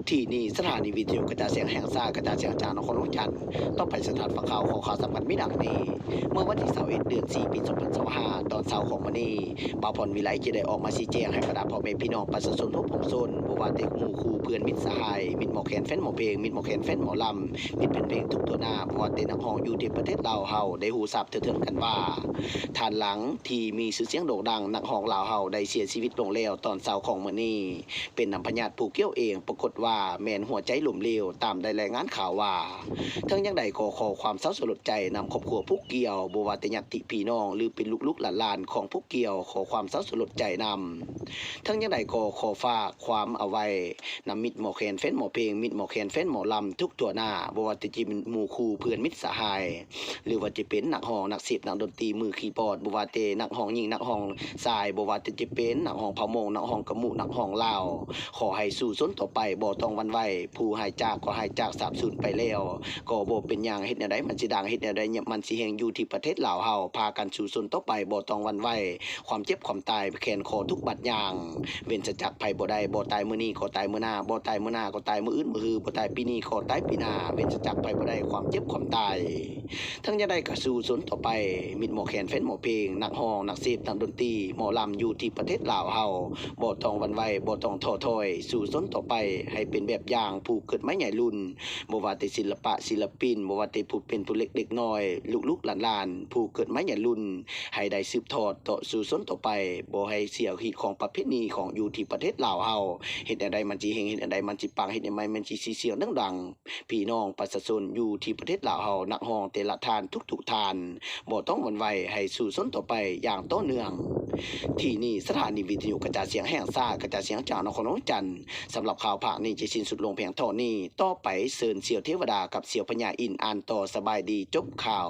ที่นี่สถานีวิทยุกระจายเสียงแห่งชาติกระจายเสียงจากนครหลวงจันทร์ต้องไปสถานฟังข่าวของข่าวสำคัญไม่ดังนี้เมื่อวันที่21เดือน4ปี2025ตอนเช้าของมื้อนี้บ่าวพรวิไลจะได้ออกมาชี้แจงให้บรรดาพ่อแม่พี่น้องประชาชนทุกภาคส่วนบ่ว่าแต่หมู่คู่เพื่อนมิตรสหายมิตรหมอแคนแฟนหมอเพลงมิตรหมอแคนแฟนหมอลำมิตรเป็นเพลงทุกตัวหน้าบ่ว่าแต่นักร้องอยู่ที่ประเทศลาวเฮาได้ฮู้ทราบเถิดๆกันว่าท่านหลังที่มีชื่อเสียงโด่งดังนักร้องลาวเฮาได้เสียชีวิตลงแล้วตอนเช้าของมื้อนี้เป็นนำพญาติผู้เกี่ยวเองปรากฏว่าแม่นหัวใจหลุมเหลวตามได้รายงานข่าวว่าทั้งยังใดก็ขอความเศร้าสลดใจนำครอบครัวผู้เกี่ยวบ่ว่าแต่ญาติพี่น้องหรือเป็นลูกๆหลานๆของผู้เกี่ยวขอความเศร้าสลดใจนำทั้งยังใดก็ขอฝากความเอาไว้นำมิตรหมอแคนแฟนหมอเพลงมิตรหมอแคนแฟนหมอลำทุกตัวหน้าบ่ว่าจะเป็นหมู่คู่เพื่อนมิตรสหายหรือว่าจะเป็นนักร้องนักศิลป์นักดนตรีมือคีย์บอร์ดบ่ว่าแต่นักร้องหญิงนักร้องชายบ่ว่าจะเป็นนักร้องพะโมงนักร้องกระหมู่นักร้องลาวขอให้สู้สนต่อไปบ่ต้องหวั่นไหวผู้หายจากก็หายจากสาบสูญไปแล้วก็บ่เป็นหยังเฮ็ดแนวใดมันสิดังเฮ็ดแนวใดมันสิแฮงอยู่ที่ประเทศลาวเฮาพากันสู้สนต่อไปบ่ต้องหวั่นไหวความเจ็บความตายแขนคอทุกบัดอย่างเว้นจากภัยบ่ได้บ่ตายมื้อนี้ก็ตายมื้อหน้าบ่ตายมื้อหน้าก็ตายมื้ออื่นมื้อฮือบ่ตายปีนี้ก็ตายปีหน้าเว้นจากภัยบ่ได้ความเจ็บความตายทั้งจะได้ก็สู้สนต่อไปมิตรหมอแคนแฟนหมอเพลงนักร้องนักศิลป์นักดนตรีหมอลำอยู่ที่ประเทศลาวเฮาบ่ต้องหวั่นไหวบ่ต้องท้อถอยสู้สนต่อไปให้เป็นแบบอย่างผู้เกิดมาใหญ่รุ่นบ่ว่าแต่ศิลปะศิลปินบ่ว่าแต่ผู้เป็นผู้เล็กเด็กน้อยลูกๆหลานๆผู้เกิดมาใหญ่รุ่นให้ได้สืบทอดต่อสู่สนต่อไปบ่ให้เสียขีดของประเพณีของอยู่ที่ประเทศลาวเฮาเฮ็ดอันใดมันสิเฮงเฮ็ดอันใดมันสิปังเฮ็ดอันใดมันสิเสียงดังๆพี่น้องประชาชนอยู่ที่ประเทศลาวเฮานักร้องแต่ละท่านทุกๆท่านบ่ต้องหวั่นไหวให้สู่สนต่อไปอย่างต่อเนื่องที่นี่สถานีวิทยุกระจายเสียงแห่งชาติกระจายเสียงจากนครหลวงจันทร์สำหรับข่าวภาคนี้จะสิ้นสุดลงเพียงเท่านี้ต่อไปเชิญเสี่ยวเทวดากับเสี่ยวพญาอินทร์อ่านต่อสบายดีจบข่าว